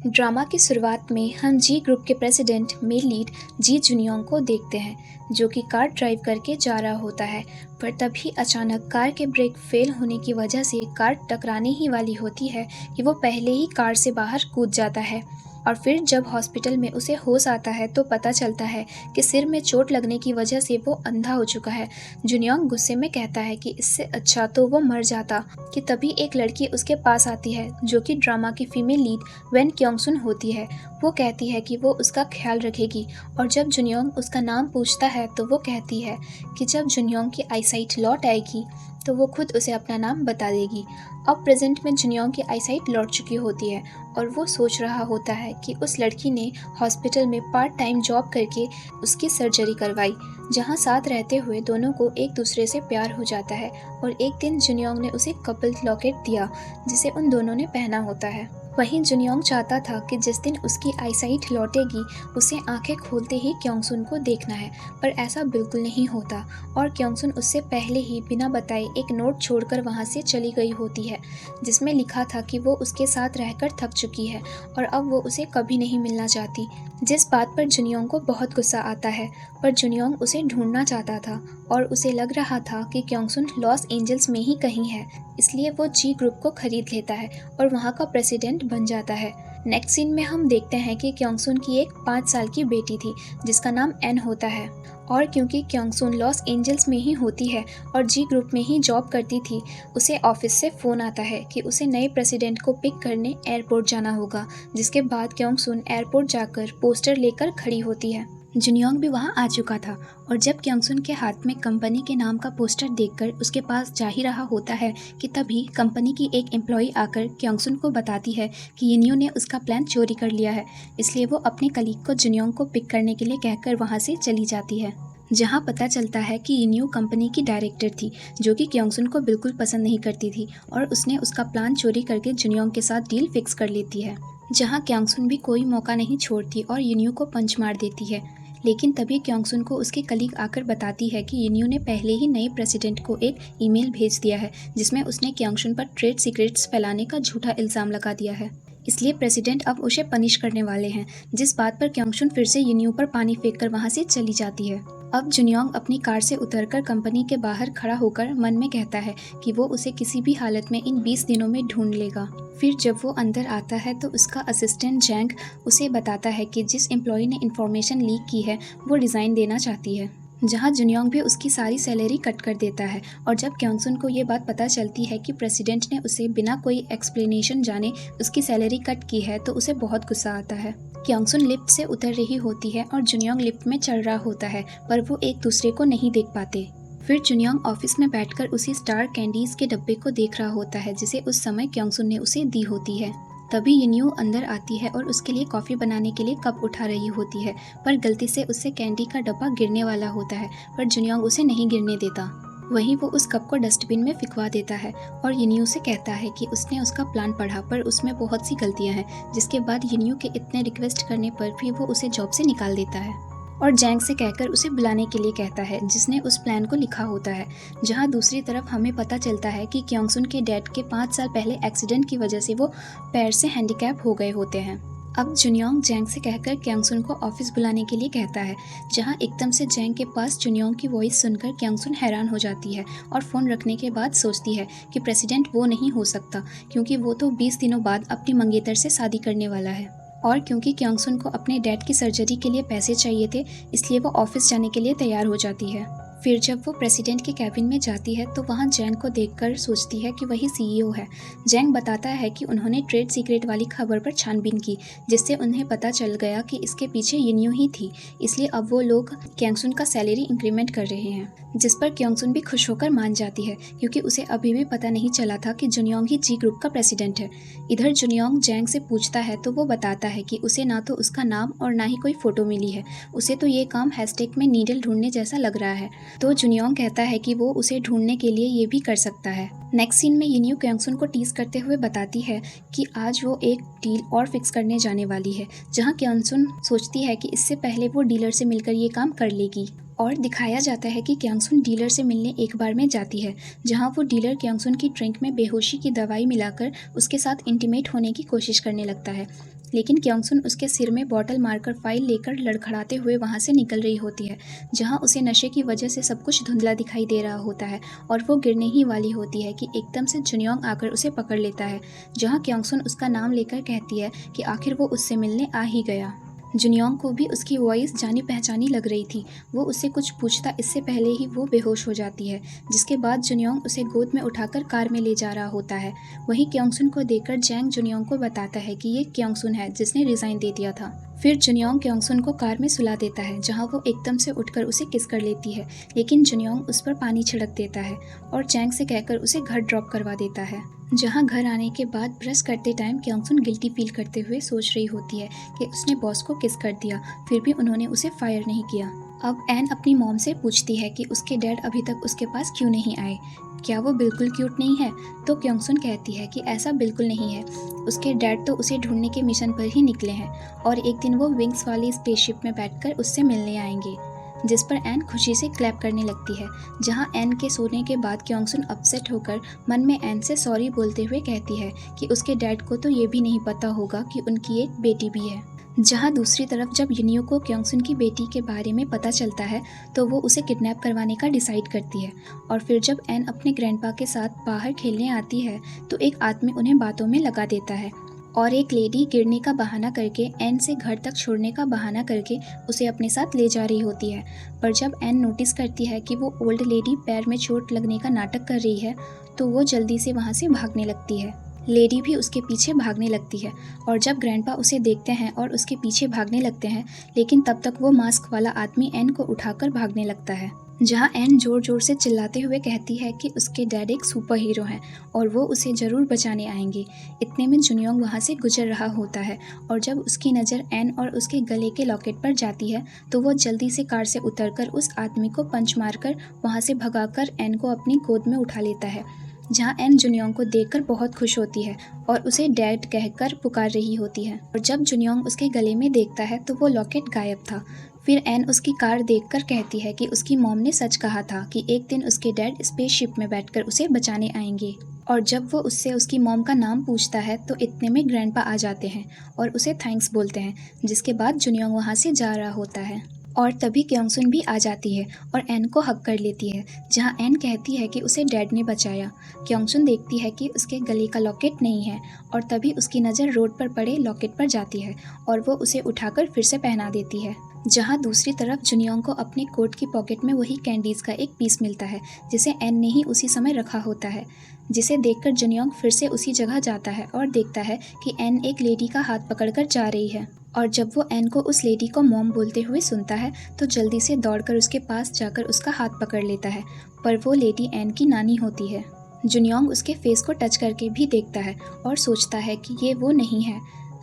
Drama की शुरुआत में हम जी ग्रुप के प्रेसिडेंट मेल लीड जी जुनियोंग को देखते हैं, जो कि कार ड्राइव करके जा रहा होता है। पर तभी अचानक कार के ब्रेक फेल होने की वजह से कार टकराने ही वाली होती है कि वो पहले ही कार से बाहर कूद जाता है। और फिर जब हॉस्पिटल में उसे होश आता है तो पता चलता है कि सिर में चोट लगने की वजह से वो अंधा हो चुका है। जुनियोंग गुस्से में कहता है कि इससे अच्छा तो वो मर जाता। कि तभी एक लड़की उसके पास आती है, जो कि ड्रामा की फीमेल लीड वेन क्योंगसुन होती है। वो कहती है कि वो उसका ख्याल रखेगी, और जब जुनियोंग उसका नाम पूछता है तो वो कहती है कि जब जुनियोंग की आईसाइट लौट आएगी तो वो खुद उसे अपना नाम बता देगी। अब प्रेजेंट में जुनियोंग की आईसाइट लौट चुकी होती है और वो सोच रहा होता है कि उस लड़की ने हॉस्पिटल में पार्ट टाइम जॉब करके उसकी सर्जरी करवाई, जहां साथ रहते हुए दोनों को एक दूसरे से प्यार हो जाता है। और एक दिन जुनियोंग ने उसे कपल लॉकेट दिया, जिसे उन दोनों ने पहना होता है। वहीं जुनियोंग चाहता था कि जिस दिन उसकी आईसाइट लौटेगी उसे आंखें खोलते ही क्योंगसुन को देखना है, पर ऐसा बिल्कुल नहीं होता और क्योंगसुन उससे पहले ही बिना बताए एक नोट छोड़कर वहां से चली गई होती है, जिसमें लिखा था कि वो उसके साथ रहकर थक चुकी है और अब वो उसे कभी नहीं मिलना चाहती। जिस बात पर जुनियोंग को बहुत गुस्सा आता है, पर जुनियोंग उसे ढूंढना चाहता था और उसे लग रहा था कि क्योंगसुन लॉस एंजल्स में ही कहीं है, इसलिए वो जी ग्रुप को खरीद लेता है और वहाँ का प्रेसिडेंट बन जाता है। नेक्स्ट सीन में हम देखते हैं कि क्योंगसुन की एक 5 साल की बेटी थी, जिसका नाम एन होता है। और क्योंकि क्योंगसुन लॉस एंजल्स में ही होती है और जी ग्रुप में ही जॉब करती थी, उसे ऑफिस से फ़ोन आता है कि उसे नए प्रेसिडेंट को पिक करने एयरपोर्ट जाना होगा। जिसके बाद क्योंगसुन एयरपोर्ट जाकर पोस्टर लेकर खड़ी होती है। जुनियोंग भी वहां आ चुका था और जब क्योंगसुन के हाथ में कंपनी के नाम का पोस्टर देखकर उसके पास जा ही रहा होता है कि तभी कंपनी की एक एम्प्लॉय आकर क्योंगसुन को बताती है कि यिन्यू ने उसका प्लान चोरी कर लिया है, इसलिए वो अपने कलीग को जुनियोंग को पिक करने के लिए कहकर वहां से चली जाती है। जहां पता चलता है कि यिन्यू कंपनी की डायरेक्टर थी, जो कि क्योंगसुन को बिल्कुल पसंद नहीं करती थी और उसने उसका प्लान चोरी करके जुनियोंग के साथ डील फिक्स कर लेती है। जहां क्योंगसुन भी कोई मौका नहीं छोड़ती और यिन्यू को पंच मार देती है। लेकिन तभी क्योंगसुन को उसकी कलीग आकर बताती है कि यिन्यू ने पहले ही नए प्रेसिडेंट को एक ईमेल भेज दिया है, जिसमें उसने क्योंगसुन पर ट्रेड सीक्रेट्स फैलाने का झूठा इल्ज़ाम लगा दिया है, इसलिए प्रेसिडेंट अब उसे पनिश करने वाले हैं। जिस बात पर क्योंगसुन फिर से यिन्यू पर पानी फेंककर वहां से चली जाती है। अब जुनियोंग अपनी कार से उतरकर कंपनी के बाहर खड़ा होकर मन में कहता है कि वो उसे किसी भी हालत में इन 20 दिनों में ढूंढ लेगा। फिर जब वो अंदर आता है तो उसका असिस्टेंट जैंग उसे बताता है कि जिस एम्प्लॉय ने इन्फॉर्मेशन लीक की है वो रिज़ाइन देना चाहती है, जहां जुनियोंग भी उसकी सारी सैलरी कट कर देता है। और जब क्योंगसुन को ये बात पता चलती है कि प्रेसिडेंट ने उसे बिना कोई एक्सप्लेनेशन जाने उसकी सैलरी कट की है तो उसे बहुत गुस्सा आता है। क्योंगसुन लिफ्ट से उतर रही होती है और जुनियोंग लिफ्ट में चढ़ रहा होता है, पर वो एक दूसरे को नहीं देख पाते। फिर जुनियोंग ऑफिस में बैठकर उसी स्टार कैंडीज के डब्बे को देख रहा होता है, जिसे उस समय क्योंगसुन ने उसे दी होती है। तभी यिन्यू अंदर आती है और उसके लिए कॉफ़ी बनाने के लिए कप उठा रही होती है, पर गलती से उससे कैंडी का डब्बा गिरने वाला होता है, पर जुनियोंग उसे नहीं गिरने देता। वहीं वो उस कप को डस्टबिन में फिकवा देता है और यिन्यू से कहता है कि उसने उसका प्लान पढ़ा, पर उसमें बहुत सी गलतियां हैं। जिसके बाद यिन्यू के इतने रिक्वेस्ट करने पर भी वो उसे जॉब से निकाल देता है और जैंग से कहकर उसे बुलाने के लिए कहता है, जिसने उस प्लान को लिखा होता है। जहां दूसरी तरफ हमें पता चलता है कि क्योंगसुन के डैड के 5 साल पहले एक्सीडेंट की वजह से वो पैर से हैंडीकैप हो गए होते हैं। अब जुनियोंग जैंग से कहकर क्योंगसुन को ऑफिस बुलाने के लिए कहता है, जहां एकदम से जैंग के पास जुनियोंग की वॉइस सुनकर क्योंगसुन हैरान हो जाती है और फ़ोन रखने के बाद सोचती है कि प्रेसिडेंट वो नहीं हो सकता, क्योंकि वो तो 20 दिनों बाद अपनी मंगेतर से शादी करने वाला है। और क्योंकि क्योंगसुन को अपने डैड की सर्जरी के लिए पैसे चाहिए थे, इसलिए वो ऑफिस जाने के लिए तैयार हो जाती है। फिर जब वो प्रेसिडेंट के कैबिन में जाती है तो वहाँ जैंग को देखकर सोचती है कि वही सीईओ है। जैंग बताता है कि उन्होंने ट्रेड सीक्रेट वाली खबर पर छानबीन की, जिससे उन्हें पता चल गया कि इसके पीछे यिन्यू ही थी, इसलिए अब वो लोग क्योंगसुन का सैलरी इंक्रीमेंट कर रहे हैं। जिस पर क्योंगसुन भी खुश होकर मान जाती है, क्योंकि उसे अभी भी पता नहीं चला था कि जुनियोंग ही जी ग्रुप का प्रेसिडेंट है। इधर जुनियोंग जैंग से पूछता है तो वो बताता है कि उसे ना तो उसका नाम और ना ही कोई फ़ोटो मिली है, उसे तो ये काम हैशटैग में नीडल ढूंढने जैसा लग रहा है। तो जुनियोंग कहता है कि वो उसे ढूंढने के लिए ये भी कर सकता है। नेक्स्ट सीन में यिन्यू क्योंगसुन को टीज करते हुए बताती है कि आज वो एक डील और फिक्स करने जाने वाली है, जहां क्योंगसुन सोचती है कि इससे पहले वो डीलर से मिलकर ये काम कर लेगी। और दिखाया जाता है कि क्योंगसुन डीलर से मिलने एक बार में जाती है, जहां वो डीलर क्योंगसुन की ड्रिंक में बेहोशी की दवाई मिलाकर उसके साथ इंटीमेट होने की कोशिश करने लगता है। लेकिन क्योंगसुन उसके सिर में बॉटल मारकर फाइल लेकर लड़खड़ाते हुए वहाँ से निकल रही होती है, जहाँ उसे नशे की वजह से सब कुछ धुंधला दिखाई दे रहा होता है और वो गिरने ही वाली होती है कि एकदम से जुनियोंग आकर उसे पकड़ लेता है, जहाँ क्योंगसुन उसका नाम लेकर कहती है कि आखिर वो उससे मिलने आ ही गया। जुनियोंग को भी उसकी वॉइस जानी पहचानी लग रही थी। वो उससे कुछ पूछता इससे पहले ही वो बेहोश हो जाती है, जिसके बाद जुनियोंग उसे गोद में उठाकर कार में ले जा रहा होता है। वहीं क्योंगसुन को देखकर जैंग जुनियोंग को बताता है कि ये क्योंगसुन है जिसने रिजाइन दे दिया था। फिर जुनियोंग क्योंगसुन को कार में सुला देता है, जहां वो एकदम से उठकर उसे किस कर लेती है, लेकिन जुनियोंग उस पर पानी छिड़क देता है और जैंग से कहकर उसे घर ड्रॉप करवा देता है। जहां घर आने के बाद ब्रश करते टाइम क्योंगसुन गिल्टी फील करते हुए सोच रही होती है कि उसने बॉस को किस कर दिया, फिर भी उन्होंने उसे फायर नहीं किया। अब एन अपनी मॉम से पूछती है कि उसके डैड अभी तक उसके पास क्यों नहीं आए, क्या वो बिल्कुल क्यूट नहीं है। तो क्योंगसुन कहती है कि ऐसा बिल्कुल नहीं है, उसके डैड तो उसे ढूंढने के मिशन पर ही निकले हैं और एक दिन वो विंग्स वाली स्पेसशिप में बैठकर उससे मिलने आएंगे। जिस पर एन खुशी से क्लैप करने लगती है, जहां एन के सोने के बाद क्योंगसुन अपसेट होकर मन में एन से सॉरी बोलते हुए कहती है कि उसके डैड को तो ये भी नहीं पता होगा कि उनकी एक बेटी भी है। जहां दूसरी तरफ जब युनियो को क्योंगसुन की बेटी के बारे में पता चलता है तो वो उसे किडनैप करवाने का डिसाइड करती है और फिर जब एन अपने ग्रैंडपा के साथ बाहर खेलने आती है तो एक आदमी उन्हें बातों में लगा देता है और एक लेडी गिरने का बहाना करके एन से घर तक छोड़ने का बहाना करके उसे अपने साथ ले जा रही होती है। पर जब एन नोटिस करती है कि वो ओल्ड लेडी पैर में चोट लगने का नाटक कर रही है तो वो जल्दी से वहाँ से भागने लगती है। लेडी भी उसके पीछे भागने लगती है और जब ग्रैंडपा उसे देखते हैं और उसके पीछे भागने लगते हैं, लेकिन तब तक वो मास्क वाला आदमी एन को उठाकर भागने लगता है। जहां एन जोर जोर से चिल्लाते हुए कहती है कि उसके डैड एक सुपर हीरो हैं और वो उसे ज़रूर बचाने आएंगे। इतने में जुनियोंग वहां से गुजर रहा होता है और जब उसकी नज़र एन और उसके गले के लॉकेट पर जाती है तो वो जल्दी से कार से उतरकर उस आदमी को पंच मारकर वहां से भगाकर एन को अपनी गोद में उठा लेता है। जहां एन जुनियोंग को देखकर बहुत खुश होती है और उसे डैड कहकर पुकार रही होती है और जब जुनियोंग उसके गले में देखता है तो वो लॉकेट गायब था। फिर एन उसकी कार देखकर कहती है कि उसकी मॉम ने सच कहा था कि एक दिन उसके डैड स्पेसशिप में बैठकर उसे बचाने आएंगे। और जब वो उससे उसकी मॉम का नाम पूछता है तो इतने में ग्रैंडपा आ जाते हैं और उसे थैंक्स बोलते हैं, जिसके बाद जुनियोंग वहाँ से जा रहा होता है और तभी क्योंगसुन भी आ जाती है और एन को हक कर लेती है, जहां एन कहती है कि उसे डैड ने बचाया। क्योंगसुन देखती है कि उसके गले का लॉकेट नहीं है और तभी उसकी नज़र रोड पर पड़े लॉकेट पर जाती है और वो उसे उठाकर फिर से पहना देती है। जहां दूसरी तरफ जुनियोंग को अपने कोट की पॉकेट में वही कैंडीज़ का एक पीस मिलता है जिसे एन ने ही उसी समय रखा होता है, जिसे देखकर जुनियोंग फिर से उसी जगह जाता है और देखता है कि एन एक लेडी का हाथ पकड़कर जा रही है। और जब वो एन को उस लेडी को मॉम बोलते हुए सुनता है तो जल्दी से दौड़कर उसके पास जाकर उसका हाथ पकड़ लेता है, पर वो लेडी एन की नानी होती है। जुनियोंग उसके फेस को टच करके भी देखता है और सोचता है कि ये वो नहीं है।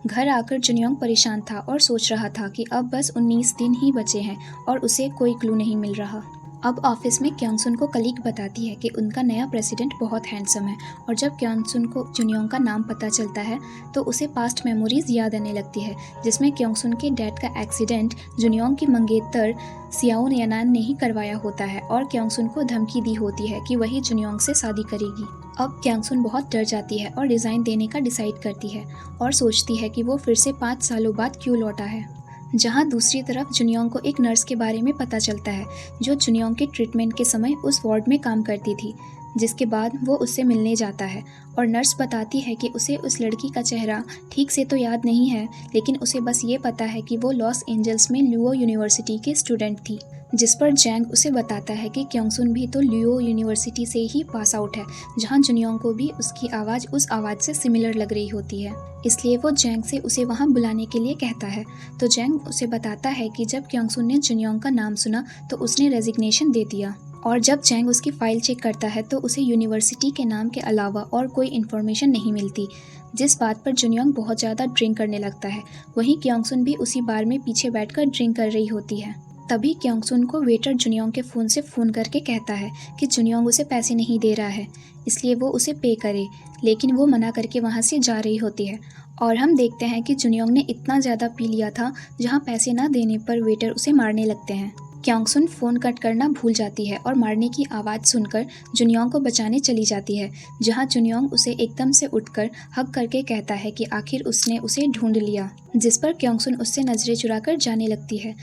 घर आकर जुनियोंग परेशान था और सोच रहा था कि अब बस 19 दिन ही बचे हैं और उसे कोई क्लू नहीं मिल रहा। अब ऑफिस में क्योंगसुन को कलीग बताती है कि उनका नया प्रेसिडेंट बहुत हैंडसम है और जब क्योंगसुन को जुनियोंग का नाम पता चलता है तो उसे पास्ट मेमोरीज याद आने लगती है, जिसमें क्योंगसुन के डैड का एक्सीडेंट जुनियोंग की मंगेतर सियाओ यानान ने ही करवाया होता है और क्योंगसुन को धमकी दी होती है कि वही जुनियोंग से शादी करेगी। अब क्योंगसुन बहुत डर जाती है और रिज़ाइन देने का डिसाइड करती है और सोचती है कि वो फिर से 5 सालों बाद क्यों लौटा है। जहां दूसरी तरफ जुनियोंग को एक नर्स के बारे में पता चलता है जो जुनियोंग के ट्रीटमेंट के समय उस वार्ड में काम करती थी, जिसके बाद वो उससे मिलने जाता है और नर्स बताती है कि उसे उस लड़की का चेहरा ठीक से तो याद नहीं है, लेकिन उसे बस ये पता है कि वो लॉस एंजल्स में ल्यूओ यूनिवर्सिटी की स्टूडेंट थी। जिस पर जैंग उसे बताता है कि क्योंगसुन भी तो ल्यूओ यूनिवर्सिटी से ही पास आउट है, जहां जुनियोंग को भी उसकी आवाज़ उस आवाज़ से सिमिलर लग रही होती है। इसलिए वो जैंग से उसे वहां बुलाने के लिए कहता है। तो जैंग उसे बताता है कि जब क्योंगसुन ने जुनियोंग का नाम सुना तो उसने रेजिग्नेशन दे दिया और जब जैंग उसकी फ़ाइल चेक करता है तो उसे यूनिवर्सिटी के नाम के अलावा और कोई इन्फॉर्मेशन नहीं मिलती, जिस बात पर जुनियोंग बहुत ज़्यादा ड्रिंक करने लगता है। वहीं क्योंगसुन भी उसी बार में पीछे बैठकर ड्रिंक कर रही होती है। तभी क्योंगसुन को वेटर जुनियोंग के फ़ोन से फ़ोन करके कहता है कि जुनियोंग उसे पैसे नहीं दे रहा है, इसलिए वो उसे पे करे, लेकिन वो मना करके वहाँ से जा रही होती है और हम देखते हैं कि जुनियोंग ने इतना ज़्यादा पी लिया था जहाँ पैसे ना देने पर वेटर उसे मारने लगते हैं। क्योंगसुन फ़ोन कट करना भूल जाती है और मारने की आवाज़ सुनकर जुनियोंग को बचाने चली जाती है, जहां जुनियोंग उसे एकदम से उठकर हग करके कहता है कि आखिर उसने उसे ढूंढ लिया, जिस पर क्योंगसुन उससे नज़रें चुराकर जाने लगती है।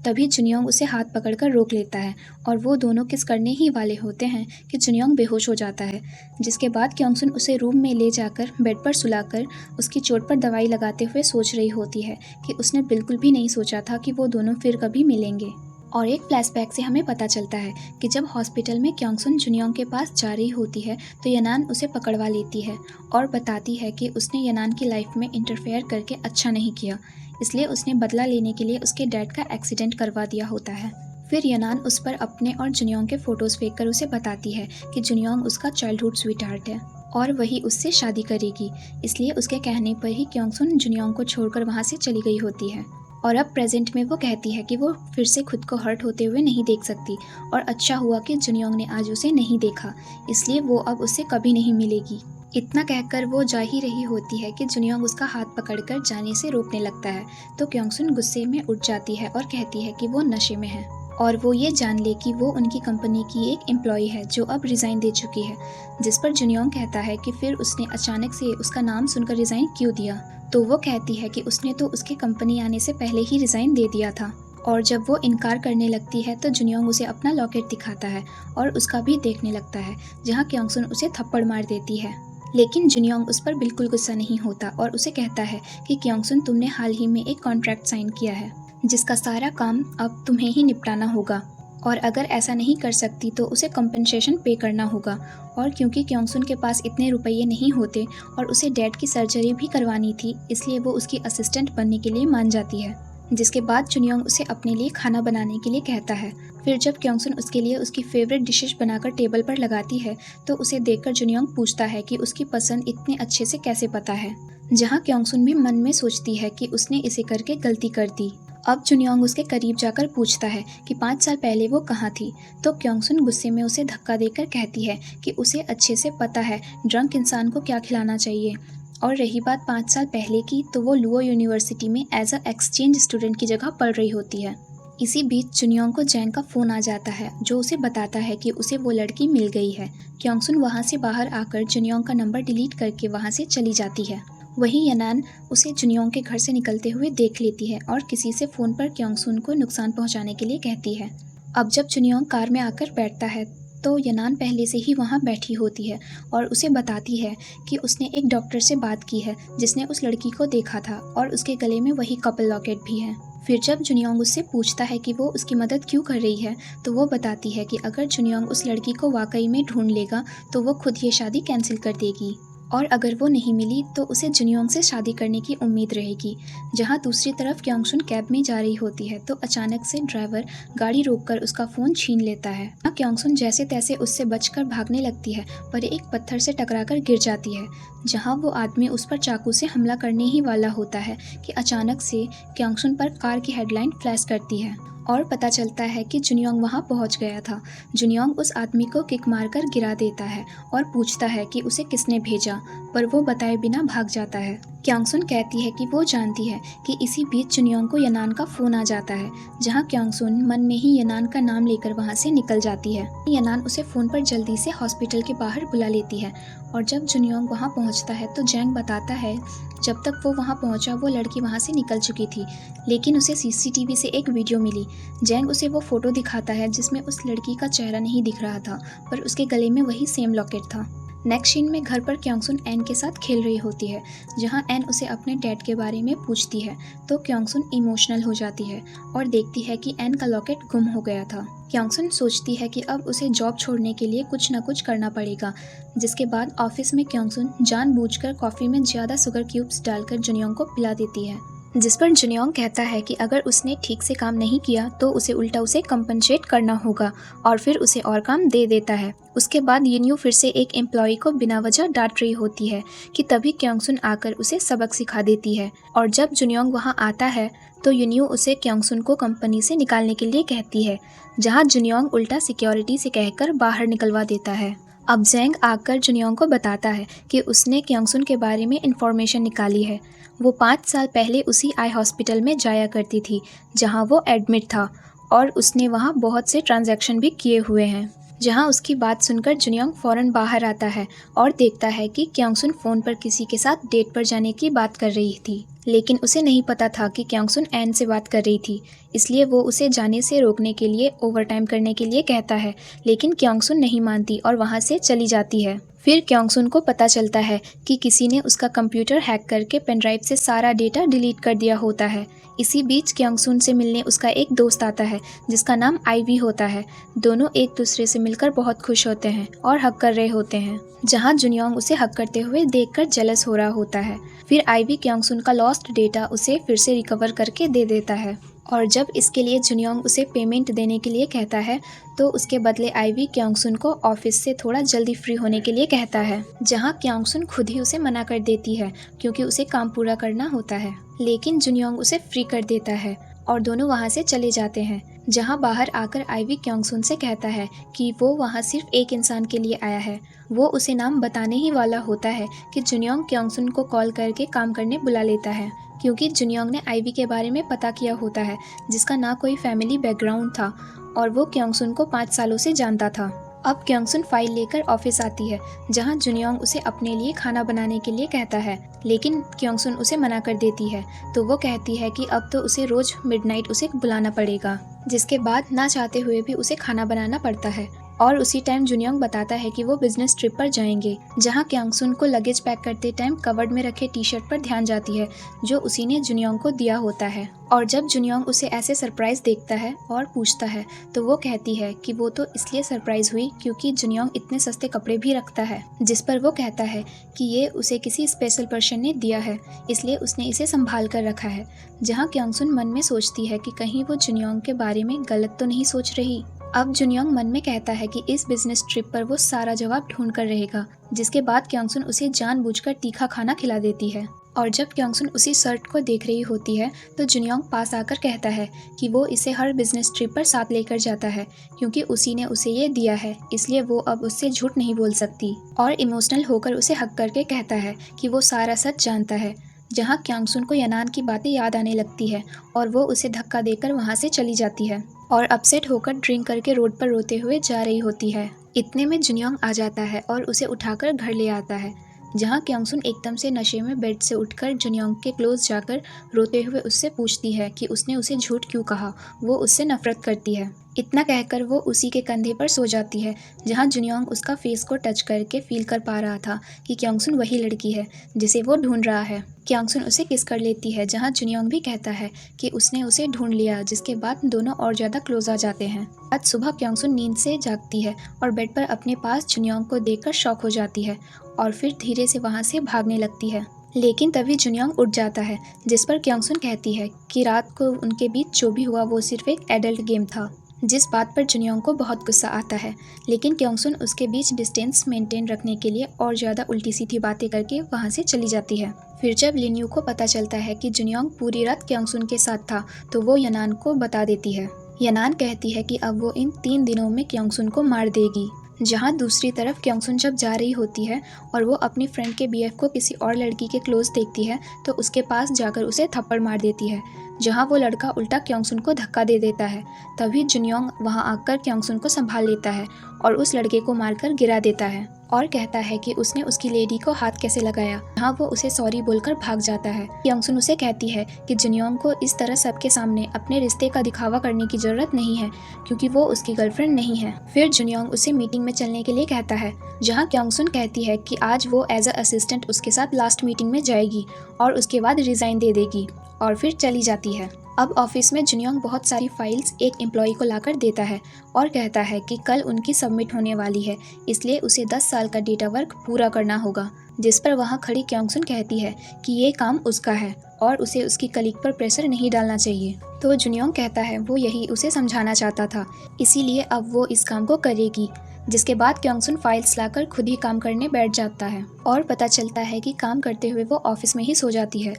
तभी जुनियोंग उसे हाथ पकड़कर रोक लेता है और वो दोनों किस करने ही वाले होते हैं कि जुनियोंग बेहोश हो जाता है, जिसके बाद क्योंगसुन उसे रूम में ले जाकर बेड पर सुलाकर उसकी चोट पर दवाई लगाते हुए सोच रही होती है कि उसने बिल्कुल भी नहीं सोचा था कि वो दोनों फिर कभी मिलेंगे। और एक फ्लैशबैक से हमें पता चलता है कि जब हॉस्पिटल में क्योंगसुन जुनियोंग के पास जा रही होती है तो यनान उसे पकड़वा लेती है और बताती है कि उसने यनान की लाइफ में इंटरफेयर करके अच्छा नहीं किया, इसलिए उसने बदला लेने के लिए उसके डैड का एक्सीडेंट करवा दिया होता है। फिर यनान उस पर अपने और जुनियोंग के फोटोज़ फेंक कर उसे बताती है कि जुनियोंग उसका चाइल्डहुड स्वीटहार्ट है और वही उससे शादी करेगी, इसलिए उसके कहने पर ही क्योंगसुन जुनियोंग को छोड़कर वहाँ से चली गई होती है। और अब प्रेजेंट में वो कहती है कि वो फिर से खुद को हर्ट होते हुए नहीं देख सकती और अच्छा हुआ कि जुनियोंग ने आज उसे नहीं देखा, इसलिए वो अब उससे कभी नहीं मिलेगी। इतना कहकर वो जा ही रही होती है कि जुनियोंग उसका हाथ पकड़कर जाने से रोकने लगता है, तो क्योंगसुन गुस्से में उठ जाती है और कहती है कि वो नशे में है और वो ये जान ले कि वो उनकी कंपनी की एक एम्प्लॉय है जो अब रिज़ाइन दे चुकी है, जिस पर जुनियोंग कहता है कि फिर उसने अचानक से उसका नाम सुनकर रिज़ाइन क्यों दिया। तो वो कहती है कि उसने तो उसके कंपनी आने से पहले ही रिज़ाइन दे दिया था। और जब वो इनकार करने लगती है तो जुनियोंग उसे अपना लॉकेट दिखाता है और उसका भी देखने लगता है, जहाँ क्योंगसुन उसे थप्पड़ मार देती है। लेकिन जुनियोंग उस पर बिल्कुल गुस्सा नहीं होता और उसे कहता है कि क्योंगसुन तुमने हाल ही में एक कॉन्ट्रैक्ट साइन किया है जिसका सारा काम अब तुम्हें ही निपटाना होगा, और अगर ऐसा नहीं कर सकती तो उसे कंपनसेशन पे करना होगा। और क्योंकि क्योंगसुन के पास इतने रुपये नहीं होते और उसे डैड की सर्जरी भी करवानी थी, इसलिए वो उसकी असिस्टेंट बनने के लिए मान जाती है, जिसके बाद जुनियोंग उसे अपने लिए खाना बनाने के लिए कहता है। फिर जब क्योंगसुन उसके लिए उसकी फेवरेट डिशेस बनाकर टेबल पर लगाती है तो उसे देखकर जुनियोंग पूछता है कि उसकी पसंद इतने अच्छे से कैसे पता है, जहाँ क्योंगसुन भी मन में सोचती है कि उसने इसे करके गलती कर दी। अब जुनियोंग उसके करीब जाकर पूछता है कि 5 साल पहले वो कहाँ थी, तो क्योंगसुन गुस्से में उसे धक्का देकर कहती है कि उसे अच्छे से पता है ड्रंक इंसान को क्या खिलाना चाहिए। और रही बात 5 साल पहले की, तो वो लुओ यूनिवर्सिटी में एज अ एक्सचेंज स्टूडेंट की जगह पढ़ रही होती है। इसी बीच जुनियोंग को जैंग का फ़ोन आ जाता है जो उसे बताता है कि उसे वो लड़की मिल गई है। क्योंगसुन वहाँ से बाहर आकर जुनियोंग का नंबर डिलीट करके वहाँ से चली जाती है। वहीं यनान उसे जुनियोंग के घर से निकलते हुए देख लेती है और किसी से फ़ोन पर क्योंगसुन को नुकसान पहुंचाने के लिए कहती है। अब जब जुनियोंग कार में आकर बैठता है तो यनान पहले से ही वहां बैठी होती है और उसे बताती है कि उसने एक डॉक्टर से बात की है जिसने उस लड़की को देखा था और उसके गले में वही कपल लॉकेट भी है। फिर जब जुनियोंग उससे पूछता है कि वो उसकी मदद क्यों कर रही है, तो वो बताती है कि अगर जुनियोंग उस लड़की को वाकई में ढूंढ लेगा तो वो खुद ये शादी कैंसिल कर देगी, और अगर वो नहीं मिली तो उसे जुनियोंग से शादी करने की उम्मीद रहेगी। जहां दूसरी तरफ क्योंगसुन कैब में जा रही होती है तो अचानक से ड्राइवर गाड़ी रोककर उसका फ़ोन छीन लेता है। क्योंगसुन जैसे तैसे उससे बचकर भागने लगती है पर एक पत्थर से टकराकर गिर जाती है, जहां वो आदमी उस पर चाकू से हमला करने ही वाला होता है कि अचानक से क्योंगसुन पर कार की हेडलाइट फ्लैश करती है और पता चलता है कि जुनियोंग वहां पहुंच गया था। जुनियोंग उस आदमी को किक मारकर गिरा देता है और पूछता है कि उसे किसने भेजा, पर वो बताए बिना भाग जाता है। क्योंगसुन कहती है कि वो जानती है कि इसी बीच जुनियोंग को यनान का फ़ोन आ जाता है, जहां क्योंगसुन मन में ही यनान का नाम लेकर वहां से निकल जाती है। यनान उसे फ़ोन पर जल्दी से हॉस्पिटल के बाहर बुला लेती है और जब जुनियोंग वहां पहुंचता है तो जैंग बताता है जब तक वो वहां पहुंचा वो लड़की वहां से निकल चुकी थी, लेकिन उसे सीसीटीवी से एक वीडियो मिली। जैंग उसे वो फ़ोटो दिखाता है जिसमें उस लड़की का चेहरा नहीं दिख रहा था पर उसके गले में वही सेम लॉकेट था। नेक्स्ट सीन में घर पर क्योंगसुन एन के साथ खेल रही होती है, जहां एन उसे अपने डैड के बारे में पूछती है तो क्योंगसुन इमोशनल हो जाती है और देखती है कि एन का लॉकेट गुम हो गया था। क्योंगसुन सोचती है कि अब उसे जॉब छोड़ने के लिए कुछ न कुछ करना पड़ेगा, जिसके बाद ऑफिस में क्योंगसुन जानबूझकर कॉफ़ी में ज़्यादा शुगर क्यूब्स डालकर जुनियोंग को पिला देती है, जिस पर जुनियोंग कहता है कि अगर उसने ठीक से काम नहीं किया तो उसे उल्टा उसे कंपनसेट करना होगा और फिर उसे और काम दे देता है। उसके बाद युन्यू फिर से एक एम्प्लॉय को बिना वजह डांट रही होती है कि तभी क्योंगसुन आकर उसे सबक सिखा देती है, और जब जुनियोंग वहां आता है तो युन्यू उसे क्योंगसुन को कंपनी से निकालने के लिए कहती है, जहां जुनियोंग उल्टा सिक्योरिटी से कहकर बाहर निकलवा देता है। अब जैंग आकर जुनियोंग को बताता है कि उसने क्योंगसुन के बारे में इंफॉर्मेशन निकाली है। वो 5 साल पहले उसी आई हॉस्पिटल में जाया करती थी जहां वो एडमिट था और उसने वहाँ बहुत से ट्रांजैक्शन भी किए हुए हैं। जहाँ उसकी बात सुनकर जुनियोंग फ़ौरन बाहर आता है और देखता है कि क्योंगसुन फ़ोन पर किसी के साथ डेट पर जाने की बात कर रही थी, लेकिन उसे नहीं पता था कि क्योंगसुन एन से बात कर रही थी। इसलिए वो उसे जाने से रोकने के लिए ओवरटाइम करने के लिए कहता है, लेकिन क्योंगसुन नहीं मानती और वहाँ से चली जाती है। फिर क्योंगसुन को पता चलता है कि किसी ने उसका कंप्यूटर हैक करके पेनड्राइव से सारा डेटा डिलीट कर दिया होता है। इसी बीच क्योंगसुन से मिलने उसका एक दोस्त आता है जिसका नाम आईवी होता है। दोनों एक दूसरे से मिलकर बहुत खुश होते हैं और हग कर रहे होते हैं, जहां जुनियोंग उसे हग करते हुए देखकर जेलस हो रहा होता है। फिर आईवी क्योंगसुन का लॉस्ट डेटा उसे फिर से रिकवर करके दे देता है और जब इसके लिए जुनियोंग उसे पेमेंट देने के लिए कहता है तो उसके बदले आईवी क्योंगसुन को ऑफिस से थोड़ा जल्दी फ्री होने के लिए कहता है, जहां क्योंगसुन खुद ही उसे मना कर देती है क्योंकि उसे काम पूरा करना होता है। लेकिन जुनियोंग उसे फ्री कर देता है और दोनों वहां से चले जाते हैं। जहां बाहर आकर आईवी क्योंगसुन से कहता है कि वो वहां सिर्फ एक इंसान के लिए आया है। वो उसे नाम बताने ही वाला होता है कि जुनियोंग क्योंगसुन को कॉल करके काम करने बुला लेता है, क्योंकि जुनियोंग ने आईवी के बारे में पता किया होता है जिसका ना कोई फैमिली बैकग्राउंड था और वो क्योंगसुन को 5 सालों से जानता था। अब क्योंगसुन फाइल लेकर ऑफिस आती है, जहां जुनियोंग उसे अपने लिए खाना बनाने के लिए कहता है, लेकिन क्योंगसुन उसे मना कर देती है। तो वो कहती है कि अब तो उसे रोज मिडनाइट उसे बुलाना पड़ेगा, जिसके बाद ना चाहते हुए भी उसे खाना बनाना पड़ता है। और उसी टाइम जुनियोंग बताता है कि वो बिजनेस ट्रिप पर जाएंगे, जहां क्योंगसुन को लगेज पैक करते टाइम कवर्ड में रखे टी शर्ट पर ध्यान जाती है जो उसी ने जुनियोंग को दिया होता है। और जब जुनियोंग उसे ऐसे सरप्राइज देखता है और पूछता है तो वो कहती है कि वो तो इसलिए सरप्राइज हुई क्योंकि जुनियोंग इतने सस्ते कपड़े भी रखता है, जिस पर वो कहता है कि ये उसे किसी स्पेशल पर्सन ने दिया है, इसलिए उसने इसे संभाल कर रखा है। जहाँ क्योंगसुन मन में सोचती है कि कहीं वो जुनियोंग के बारे में गलत तो नहीं सोच रही। अब जुनियोंग मन में कहता है कि इस बिजनेस ट्रिप पर वो सारा जवाब ढूंढ कर रहेगा, जिसके बाद क्योंगसुन उसे जानबूझकर तीखा खाना खिला देती है। और जब क्योंगसुन उसी शर्ट को देख रही होती है तो जुनियोंग पास आकर कहता है कि वो इसे हर बिजनेस ट्रिप पर साथ लेकर जाता है क्योंकि उसी ने उसे ये दिया है, इसलिए वो अब उससे झूठ नहीं बोल सकती। और इमोशनल होकर उसे हक करके कहता है कि वो सारा सच जानता है। जहाँ क्योंगसुन को यनान की बातें याद आने लगती है और वो उसे धक्का देकर वहाँ से चली जाती है और अपसेट होकर ड्रिंक करके रोड पर रोते हुए जा रही होती है। इतने में जुनियोंग आ जाता है और उसे उठाकर घर ले आता है, जहाँ क्योंगसुन एकदम से नशे में बेड से उठकर जुनियोंग के क्लोज जाकर रोते हुए उससे पूछती है कि उसने उसे झूठ क्यों कहा, वो उससे नफरत करती है। इतना कहकर वो उसी के कंधे पर सो जाती है, जहाँ जुनियोंग उसका फेस को टच करके फील कर पा रहा था कि क्योंगसुन वही लड़की है जिसे वो ढूंढ रहा है। क्योंगसुन उसे किस कर लेती है, जहाँ जुनियोंग भी कहता है कि उसने उसे ढूंढ लिया, जिसके बाद दोनों और ज़्यादा क्लोज आ जाते हैं। आज सुबह क्योंगसुन नींद से जागती है और बेड पर अपने पास जुनियोंग को देखकर शॉक हो जाती है और फिर धीरे से वहाँ से भागने लगती है। लेकिन तभी जुनियोंग उठ जाता है, जिस पर क्योंगसुन कहती है कि रात को उनके बीच जो भी हुआ वो सिर्फ एक एडल्ट गेम था, जिस बात पर जुनियोंग को बहुत गुस्सा आता है। लेकिन क्योंगसुन उसके बीच डिस्टेंस मेंटेन रखने के लिए और ज़्यादा उल्टी सीधी बातें करके वहाँ से चली जाती है। फिर जब लिन्यू को पता चलता है कि जुनियोंग पूरी रात क्योंगसुन के साथ था तो वो यनान को बता देती है। यनान कहती है कि अब वो इन 3 दिनों में क्योंगसुन को मार देगी। जहाँ दूसरी तरफ क्योंगसुन जब जा रही होती है और वो अपनी फ्रेंड के बीएफ को किसी और लड़की के क्लोज देखती है तो उसके पास जाकर उसे थप्पड़ मार देती है, जहाँ वो लड़का उल्टा क्योंगसुन को धक्का दे देता है। तभी जुनियोंग वहाँ आकर क्योंगसुन को संभाल लेता है और उस लड़के को मारकर गिरा देता है और कहता है कि उसने उसकी लेडी को हाथ कैसे लगाया। जहाँ वो उसे सॉरी बोलकर भाग जाता है। क्योंगसुन उसे कहती है कि जुनियोंग को इस तरह सबके सामने अपने रिश्ते का दिखावा करने की जरूरत नहीं है क्योंकि वो उसकी गर्लफ्रेंड नहीं है। फिर जुनियोंग उसे मीटिंग में चलने के लिए कहता है, जहाँ क्योंगसुन कहती है कि आज वो एज अ असिस्टेंट उसके साथ लास्ट मीटिंग में जाएगी और उसके बाद रिजाइन दे देगी और फिर चली जाती है। अब ऑफिस में जुनियोंग बहुत सारी फाइल्स एक एम्प्लॉय को लाकर देता है और कहता है कि कल उनकी सबमिट होने वाली है, इसलिए उसे 10 साल का डेटा वर्क पूरा करना होगा। जिस पर वहाँ खड़ी क्योंगसुन कहती है कि ये काम उसका है और उसे उसकी कलीग पर प्रेशर नहीं डालना चाहिए। तो जुनियोंग कहता है वो यही उसे समझाना चाहता था, इसीलिए अब वो इस काम को करेगी। जिसके बाद क्योंगसुन फाइल्स लाकर खुद ही काम करने बैठ जाता है और पता चलता है कि काम करते हुए वो ऑफिस में ही सो जाती है।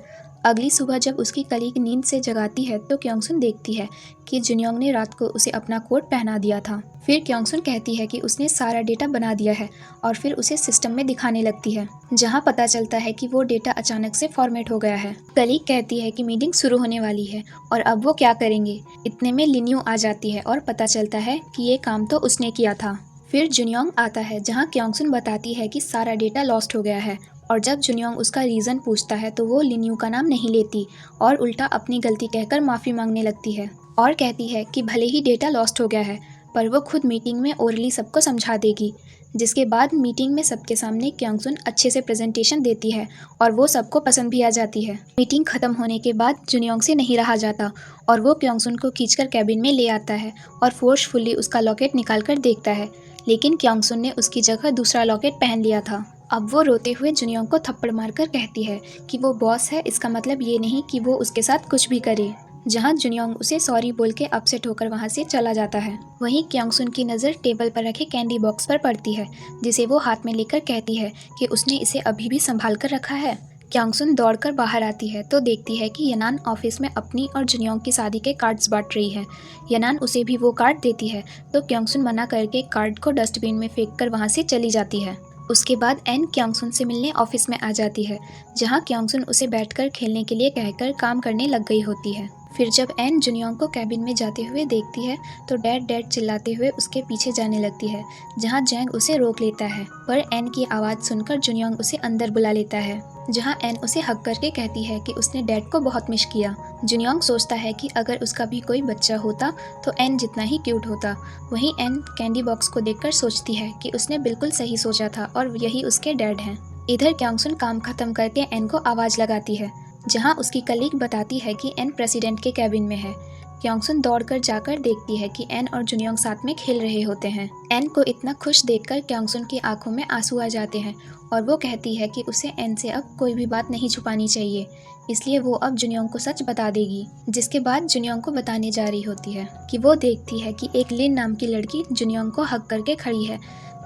अगली सुबह जब उसकी कलीग नींद से जगाती है तो क्योंगसुन देखती है कि जुनियोंग ने रात को उसे अपना कोट पहना दिया था। फिर क्योंगसुन कहती है कि उसने सारा डेटा बना दिया है और फिर उसे सिस्टम में दिखाने लगती है, जहां पता चलता है कि वो डेटा अचानक से फॉर्मेट हो गया है। कलीग कहती है कि मीटिंग शुरू होने वाली है और अब वो क्या करेंगे। इतने में लिन्यू आ जाती है और पता चलता है कि ये काम तो उसने किया था। फिर जुनियोंग आता है, जहां क्योंगसुन बताती है कि सारा डेटा लॉस्ट हो गया है और जब जुनियोंग उसका रीज़न पूछता है तो वो लिन्यू का नाम नहीं लेती और उल्टा अपनी गलती कहकर माफ़ी मांगने लगती है और कहती है कि भले ही डेटा लॉस्ट हो गया है पर वो खुद मीटिंग में ओरली सबको समझा देगी। जिसके बाद मीटिंग में सबके सामने क्योंगसुन अच्छे से प्रेजेंटेशन देती है और वो सबको पसंद भी आ जाती है। मीटिंग खत्म होने के बाद जुनियोंग से नहीं रहा जाता और वो क्योंगसुन को खींचकर कैबिन में ले आता है और फोर्सफुली उसका लॉकेट निकाल कर देखता है, लेकिन क्योंगसुन ने उसकी जगह दूसरा लॉकेट पहन लिया था। अब वो रोते हुए जुनियोंग को थप्पड़ मारकर कहती है कि वो बॉस है, इसका मतलब ये नहीं कि वो उसके साथ कुछ भी करे। जहां जुनियोंग उसे सॉरी बोल के अपसेट होकर वहां से चला जाता है। वहीं क्योंगसुन की नज़र टेबल पर रखे कैंडी बॉक्स पर पड़ती है, जिसे वो हाथ में लेकर कहती है कि उसने इसे अभी भी संभाल कर रखा है। क्योंगसुन दौड़कर बाहर आती है तो देखती है कि यनान ऑफिस में अपनी और जुनियोंग की शादी के कार्ड्स बांट रही है। यनान उसे भी वो कार्ड देती है तो क्योंगसुन मना करके कार्ड को डस्टबिन में फेंक कर वहाँ से चली जाती है। उसके बाद एन क्योंगसुन से मिलने ऑफिस में आ जाती है, जहाँ क्योंगसुन उसे बैठकर खेलने के लिए कहकर काम करने लग गई होती है। फिर जब एन जुनियोंग को कैबिन में जाते हुए देखती है तो डैड डैड चिल्लाते हुए उसके पीछे जाने लगती है, जहां जैंग उसे रोक लेता है, पर एन की आवाज़ सुनकर जुनियोंग उसे अंदर बुला लेता है, जहां एन उसे हक करके कहती है कि उसने डैड को बहुत मिस किया। जुनियोंग सोचता है कि अगर उसका भी कोई बच्चा होता तो एन जितना ही क्यूट होता। वहीं एन कैंडी बॉक्स को देखकर सोचती है कि उसने बिल्कुल सही सोचा था और यही उसके डैड हैं। इधर क्योंगसुन काम खत्म करके एन को आवाज़ लगाती है, जहां उसकी कलीग बताती है कि एन प्रेसिडेंट के कैबिन में है। क्योंगसुन दौड़कर जाकर देखती है कि एन और जुनियोंग साथ में खेल रहे होते हैं। एन को इतना खुश देखकर क्योंगसुन की आंखों में आंसू आ जाते हैं और वो कहती है कि उसे एन से अब कोई भी बात नहीं छुपानी चाहिए, इसलिए वो अब जुनियोंग को सच बता देगी। जिसके बाद जुनियोंग को बताने जा रही होती है कि वो देखती है कि एक लिन नाम की लड़की जुनियोंग को हक करके खड़ी है,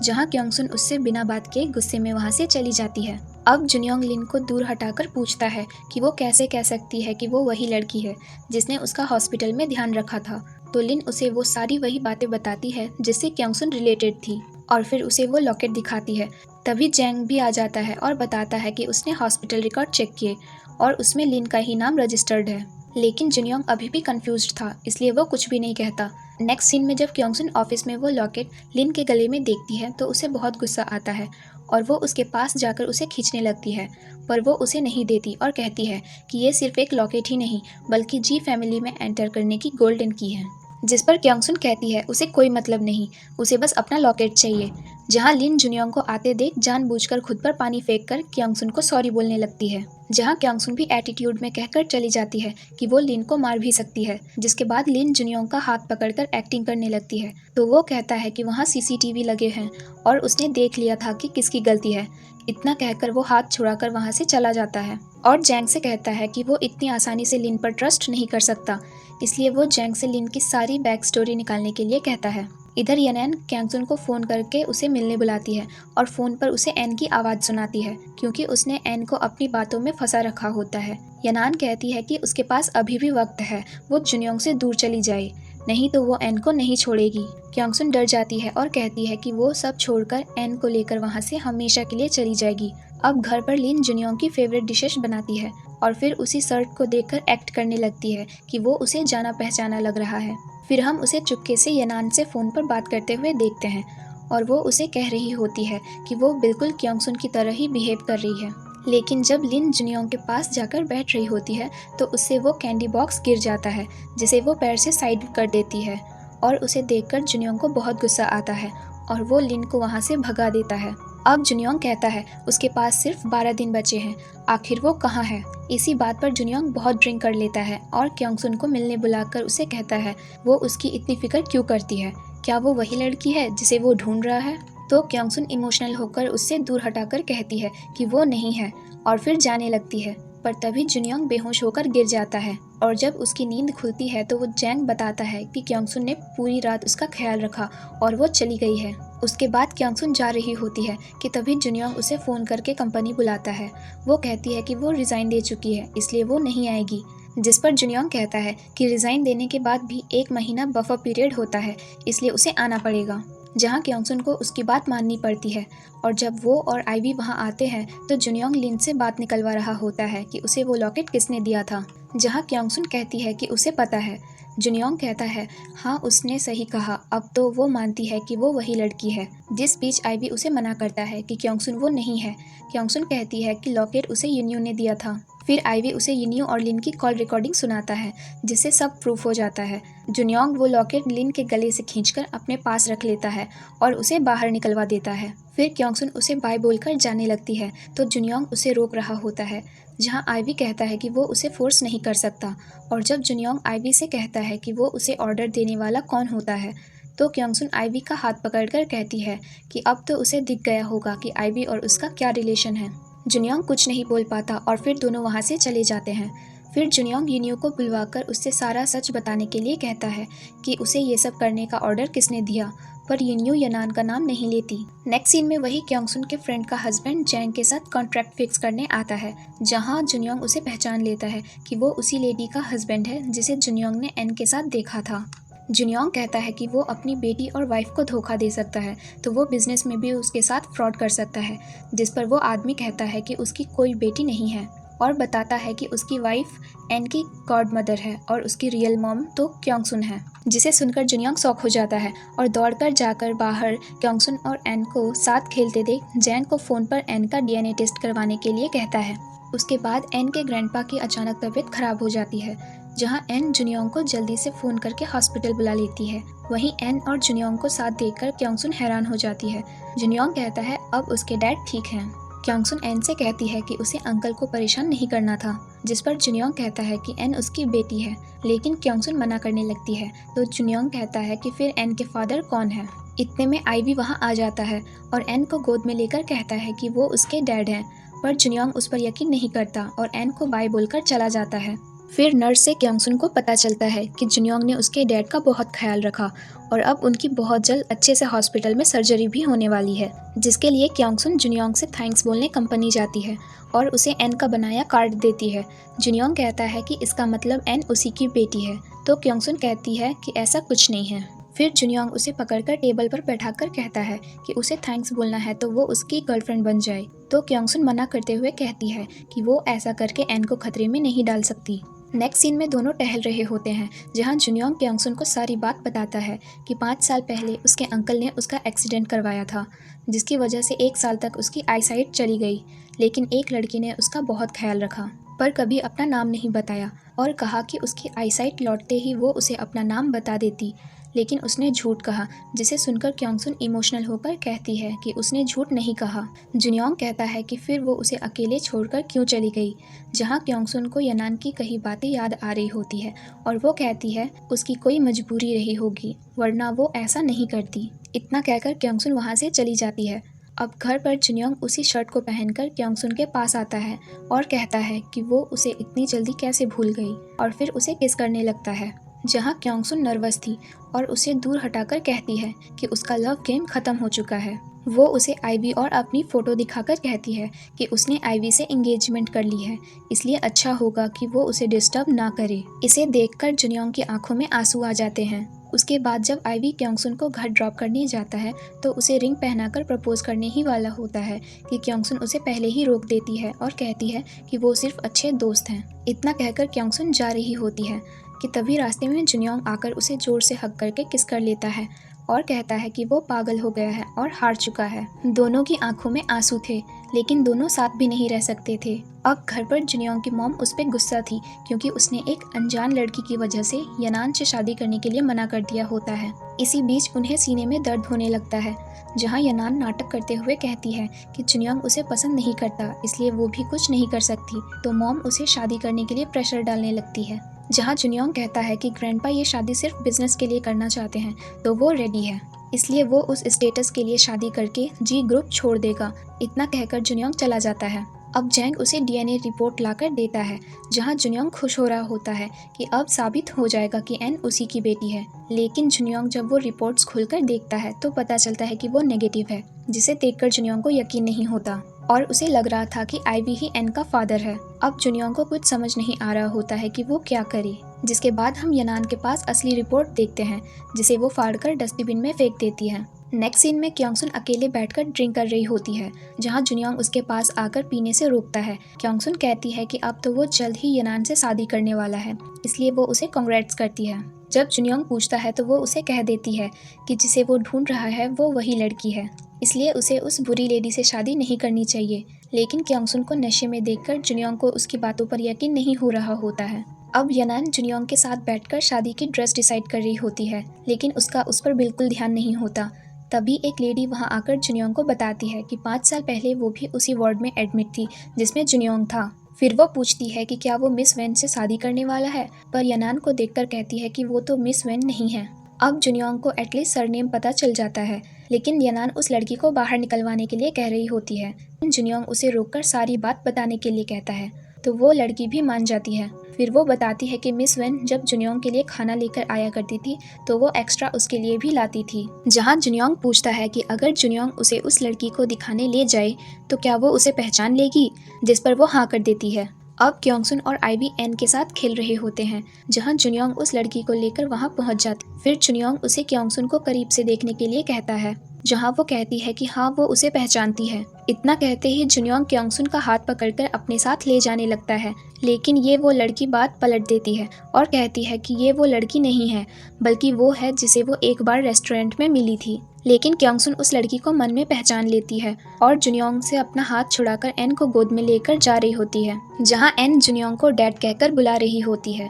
जहाँ क्योंगसुन उससे बिना बात के गुस्से में वहाँ से चली जाती है। अब जुनियोंग लिन को दूर हटाकर पूछता है कि वो कैसे कह सकती है कि वो वही लड़की है जिसने उसका हॉस्पिटल में ध्यान रखा था। तो लिन उसे वो सारी वही बातें बताती है जिससे क्योंगसुन रिलेटेड थी और फिर उसे वो लॉकेट दिखाती है। तभी जैंग भी आ जाता है और बताता है कि उसने हॉस्पिटल रिकॉर्ड चेक किए और उसमें लिन का ही नाम रजिस्टर्ड है। लेकिन जुनियोंग अभी भी कंफ्यूज्ड था, इसलिए वो कुछ भी नहीं कहता। नेक्स्ट सीन में जब क्योंगसुन ऑफिस में वो लॉकेट लिन के गले में देखती है तो उसे बहुत गुस्सा आता है और वो उसके पास जाकर उसे खींचने लगती है, पर वो उसे नहीं देती और कहती है कि ये सिर्फ एक लॉकेट ही नहीं बल्कि जी फैमिली में एंटर करने की गोल्डन की है। जिस पर क्योंगसुन कहती है उसे कोई मतलब नहीं, उसे बस अपना लॉकेट चाहिए। जहां लिन जुनियोंग को आते देख जानबूझकर खुद पर पानी फेंक कर क्योंगसुन को सॉरी बोलने लगती है, जहां क्योंगसुन भी एटीट्यूड में कहकर चली जाती है कि वो लिन को मार भी सकती है। जिसके बाद लिन जुनियोंग का हाथ पकड़कर एक्टिंग करने लगती है तो वो कहता है कि वहाँ सीसीटीवी लगे हैं और उसने देख लिया था कि किसकी गलती है। इतना कहकर वो हाथ छुड़ाकर वहाँ से चला जाता है और जैंग से कहता है कि वो इतनी आसानी से लिन पर ट्रस्ट नहीं कर सकता, इसलिए वो जैंग से लिन की सारी बैक स्टोरी निकालने के लिए कहता है। इधर यनैन क्योंगसुन को फ़ोन करके उसे मिलने बुलाती है और फ़ोन पर उसे एन की आवाज़ सुनाती है, क्योंकि उसने एन को अपनी बातों में फंसा रखा होता है। यनान कहती है कि उसके पास अभी भी वक्त है, वो जुनियोंग से दूर चली जाए, नहीं तो वो एन को नहीं छोड़ेगी। क्योंगसुन डर जाती है और कहती है कि वो सब छोड़कर एन को लेकर वहाँ से हमेशा के लिए चली जाएगी। अब घर पर लिन जुनियोंग की फेवरेट डिशेस बनाती है और फिर उसी शर्ट को देखकर एक्ट करने लगती है कि वो उसे जाना पहचाना लग रहा है। फिर हम उसे चुपके से यनान से फ़ोन पर बात करते हुए देखते हैं और वो उसे कह रही होती है कि वो बिल्कुल क्योंगसुन की तरह ही बिहेव कर रही है। लेकिन जब लिन जुनियोंग के पास जाकर बैठ रही होती है तो उससे वो कैंडी बॉक्स गिर जाता है, जिसे वो पैर से साइड कर देती है और उसे देखकर जुनियोंग को बहुत गुस्सा आता है और वो लिन को वहाँ से भगा देता है। अब जुनियोंग कहता है उसके पास सिर्फ 12 दिन बचे हैं, आखिर वो कहाँ है। इसी बात पर जुनियोंग बहुत ड्रिंक कर लेता है और क्योंगसुन को मिलने बुलाकर उसे कहता है वो उसकी इतनी फिक्र क्यों करती है, क्या वो वही लड़की है जिसे वो ढूंढ रहा है। तो क्योंगसुन इमोशनल होकर उससे दूर हटाकर कहती है कि वो नहीं है और फिर जाने लगती है, पर तभी जुनियोंग बेहोश होकर गिर जाता है और जब उसकी नींद खुलती है तो वो जैंग बताता है कि क्योंगसुन ने पूरी रात उसका ख्याल रखा और वो चली गई है। उसके बाद क्योंगसुन जा रही होती है कि तभी जुनियोंग उसे फ़ोन करके कंपनी बुलाता है। वो कहती है कि वो रिज़ाइन दे चुकी है, इसलिए वो नहीं आएगी। जिस पर जुनियोंग कहता है कि रिज़ाइन देने के बाद भी 1 महीना बफर पीरियड होता है, इसलिए उसे आना पड़ेगा। जहाँ क्योंगसुन को उसकी बात माननी पड़ती है और जब वो और आईवी वहाँ आते हैं तो जुनियोंग लिन से बात निकलवा रहा होता है कि उसे वो लॉकेट किसने दिया था। जहाँ क्योंगसुन कहती है कि उसे पता है। जुनियोंग कहता है हाँ उसने सही कहा, अब तो वो मानती है कि वो वही लड़की है। जिस बीच आईवी उसे मना करता है कि क्योंगसुन वो नहीं है। क्योंगसुन कहती है कि लॉकेट उसे युन्यू ने दिया था। फिर आईवी उसे युन्यू और लिन की कॉल रिकॉर्डिंग सुनाता है जिससे सब प्रूफ हो जाता है। जुनियोंग वो लॉकेट लिन के गले से खींचकर अपने पास रख लेता है और उसे बाहर निकलवा देता है। फिर क्योंगसुन उसे बाय बोलकर जाने लगती है तो जुनियोंग उसे रोक रहा होता है। जहां आईवी कहता है कि वो उसे फोर्स नहीं कर सकता और जब जुनियोंग आईवी से कहता है कि वो उसे ऑर्डर देने वाला कौन होता है तो क्योंगसुन आईवी का हाथ पकड़कर कहती है कि अब तो उसे दिख गया होगा कि आईवी और उसका क्या रिलेशन है। जुनियोंग कुछ नहीं बोल पाता और फिर दोनों वहाँ से चले जाते हैं। फिर जुनियोंग युन्यू को बुलवाकर उससे सारा सच बताने के लिए कहता है कि उसे ये सब करने का ऑर्डर किसने दिया, पर युन्यू यनान का नाम नहीं लेती। नेक्स्ट सीन में वही क्योंगसुन के फ्रेंड का हस्बैंड जैंग के साथ कॉन्ट्रैक्ट फिक्स करने आता है, जहां जुनियोंग उसे पहचान लेता है कि वो उसी लेडी का हस्बैंड है जिसे जुनियोंग ने एन के साथ देखा था। जुनियोंग कहता है कि वो अपनी बेटी और वाइफ को धोखा दे सकता है तो वो बिजनेस में भी उसके साथ फ्रॉड कर सकता है, जिस पर वो आदमी कहता है कि उसकी कोई बेटी नहीं है और बताता है कि उसकी वाइफ एन की गॉड मदर है और उसकी रियल मॉम तो क्योंगसुन है। जिसे सुनकर जुनियोंग शॉक हो जाता है और दौड़कर जाकर बाहर क्योंगसुन और एन को साथ खेलते देख जैंग को फ़ोन पर एन का डीएनए टेस्ट करवाने के लिए कहता है। उसके बाद एन के ग्रैंडपा की अचानक तबीयत खराब हो जाती है, जहां एन जुनियोंग को जल्दी से फ़ोन करके हॉस्पिटल बुला लेती है। वहीं एन और जुनियोंग को साथ देखकर क्योंगसुन हैरान हो जाती है। जुनियोंग कहता है अब उसके डैड ठीक हैं। क्योंगसुन एन से कहती है कि उसे अंकल को परेशान नहीं करना था, जिस पर जुनियोंग कहता है कि एन उसकी बेटी है, लेकिन क्योंगसुन मना करने लगती है तो जुनियोंग कहता है कि फिर एन के फादर कौन है। इतने में आईवी वहां आ जाता है और एन को गोद में लेकर कहता है कि वो उसके डैड हैं, पर जुनियोंग उस पर यकीन नहीं करता और एन को बाय बोलकर चला जाता है। फिर नर्स से क्योंगसुन को पता चलता है कि जुनियोंग ने उसके डैड का बहुत ख्याल रखा और अब उनकी बहुत जल्द अच्छे से हॉस्पिटल में सर्जरी भी होने वाली है, जिसके लिए क्योंगसुन जुनियोंग से थैंक्स बोलने कंपनी जाती है और उसे एन का बनाया कार्ड देती है। जुनियोंग कहता है कि इसका मतलब एन उसी की बेटी है, तो क्योंगसुन कहती है कि ऐसा कुछ नहीं है। फिर जुनियोंग उसे पकड़कर टेबल पर बैठाकर कहता है कि उसे थैंक्स बोलना है तो वो उसकी गर्लफ्रेंड बन जाए, तो क्योंगसुन मना करते हुए कहती है कि वो ऐसा करके एन को खतरे में नहीं डाल सकती। नेक्स्ट सीन में दोनों टहल रहे होते हैं, जहां जुनियोंग क्योंगसुन को सारी बात बताता है कि 5 साल पहले उसके अंकल ने उसका एक्सीडेंट करवाया था, जिसकी वजह से 1 साल तक उसकी आईसाइट चली गई, लेकिन एक लड़की ने उसका बहुत ख्याल रखा पर कभी अपना नाम नहीं बताया और कहा कि उसकी आईसाइट लौटते ही वो उसे अपना नाम बता देती, लेकिन उसने झूठ कहा, जिसे सुनकर क्योंगसुन इमोशनल होकर कहती है कि उसने झूठ नहीं कहा। जुनियोंग कहता है कि फिर वो उसे अकेले छोड़कर क्यों चली गई, जहां क्योंगसुन को यनान की कई बातें याद आ रही होती है और वो कहती है उसकी कोई मजबूरी रही होगी वरना वो ऐसा नहीं करती। इतना कहकर क्योंगसुन वहाँ से चली जाती है। अब घर पर जुनियोंग उसी शर्ट को पहनकर क्योंगसुन के पास आता है और कहता है कि वो उसे इतनी जल्दी कैसे भूल गई और फिर उसे किस करने लगता है, जहां क्योंगसुन नर्वस थी और उसे दूर हटाकर कहती है कि उसका लव गेम खत्म हो चुका है। वो उसे आईवी और अपनी फ़ोटो दिखाकर कहती है कि उसने आईवी से एंगेजमेंट कर ली है, इसलिए अच्छा होगा कि वो उसे डिस्टर्ब ना करे। इसे देखकर जुनियोंग की आंखों में आंसू आ जाते हैं। उसके बाद जब आईवी क्योंगसुन को घर ड्रॉप करने जाता है तो उसे रिंग पहनाकर प्रपोज करने ही वाला होता है कि क्योंगसुन उसे पहले ही रोक देती है और कहती है कि वो सिर्फ अच्छे दोस्त हैं। इतना कहकर क्योंगसुन जा रही होती है कि तभी रास्ते में जुनियोंग आकर उसे जोर से हग करके किस कर लेता है और कहता है कि वो पागल हो गया है और हार चुका है। दोनों की आंखों में आंसू थे, लेकिन दोनों साथ भी नहीं रह सकते थे। अब घर पर जुनियोंग की मॉम उस पर गुस्सा थी क्योंकि उसने एक अनजान लड़की की वजह से यनान से शादी करने के लिए मना कर दिया होता है। इसी बीच उन्हें सीने में दर्द होने लगता है, जहां यनान नाटक करते हुए कहती है कि जुनियोंग उसे पसंद नहीं करता, इसलिए वो भी कुछ नहीं कर सकती, तो मॉम उसे शादी करने के लिए प्रेशर डालने लगती है। जहां जुनियोंग कहता है कि ग्रैंडपा ये शादी सिर्फ बिजनेस के लिए करना चाहते हैं तो वो रेडी है, इसलिए वो उस स्टेटस के लिए शादी करके जी ग्रुप छोड़ देगा। इतना कहकर जुनियोंग चला जाता है। अब जैंग उसे डीएनए रिपोर्ट लाकर देता है, जहां जुनियोंग खुश हो रहा होता है कि अब साबित हो जाएगा कि एन उसी की बेटी है। लेकिन जुनियोंग जब वो रिपोर्ट्स खुलकर देखता है तो पता चलता है कि वो नेगेटिव है, जिसे देखकर जुनियोंग को यकीन नहीं होता और उसे लग रहा था कि आईवी ही एन का फादर है। अब जुनियोंग को कुछ समझ नहीं आ रहा होता है कि वो क्या करे, जिसके बाद हम यनान के पास असली रिपोर्ट देखते हैं, जिसे वो फाड़कर डस्टबिन में फेंक देती है। नेक्स्ट सीन में क्योंगसुन अकेले बैठकर ड्रिंक कर रही होती है, जहां जुनियोंग उसके पास आकर पीने से रोकता है। क्योंगसुन कहती है कि अब तो वो जल्द ही यनान से शादी करने वाला है, इसलिए वो उसे कांग्रेट्स करती है। जब जुनियोंग पूछता है तो वो उसे कह देती है कि जिसे वो ढूंढ रहा है वो वही लड़की है, इसलिए उसे उस बुरी लेडी से शादी नहीं करनी चाहिए। लेकिन क्योंगसुन को नशे में देखकर जुनियोंग को उसकी बातों पर यकीन नहीं हो रहा होता है। अब यनान जुनियोंग के साथ बैठकर शादी की ड्रेस डिसाइड कर रही होती है, लेकिन उसका उस पर बिल्कुल ध्यान नहीं होता। तभी एक लेडी वहां आकर जुनियोंग को बताती है कि 5 साल पहले वो भी उसी वार्ड में एडमिट थी जिसमें जुनियोंग था। फिर वो पूछती है कि क्या वो मिस वेन से शादी करने वाला है, पर यनान को देखकर कहती है कि वो तो मिस वेन नहीं है। अब जुनियोंग को एटलीस्ट सरनेम पता चल जाता है, लेकिन यनान उस लड़की को बाहर निकलवाने के लिए कह रही होती है। जुनियोंग उसे रोककर सारी बात बताने के लिए कहता है, तो वो लड़की भी मान जाती है। फिर वो बताती है कि मिस वेन जब जुनियोंग के लिए खाना लेकर आया करती थी तो वो एक्स्ट्रा उसके लिए भी लाती थी। जहां जुनियोंग पूछता है कि अगर जुनियोंग उसे उस लड़की को दिखाने ले जाए तो क्या वो उसे पहचान लेगी, जिस पर वो हाँ कर देती है। अब क्योंगसुन और आईवी एन के साथ खेल रहे होते हैं, जहां जुनियोंग उस लड़की को लेकर वहां पहुंच जाती। फिर जुनियोंग उसे क्योंगसुन को करीब से देखने के लिए कहता है, जहां वो कहती है कि हाँ वो उसे पहचानती है। इतना कहते ही जुनियोंग क्योंगसुन का हाथ पकड़कर अपने साथ ले जाने लगता है, लेकिन ये वो लड़की बात पलट देती है और कहती है कि ये वो लड़की नहीं है, बल्कि वो है जिसे वो एक बार रेस्टोरेंट में मिली थी। लेकिन क्योंगसुन उस लड़की को मन में पहचान लेती है और जुनियोंग से अपना हाथ छुड़ाकर एन को गोद में लेकर जा रही होती है, जहां एन जुनियोंग को डैड कहकर बुला रही होती है।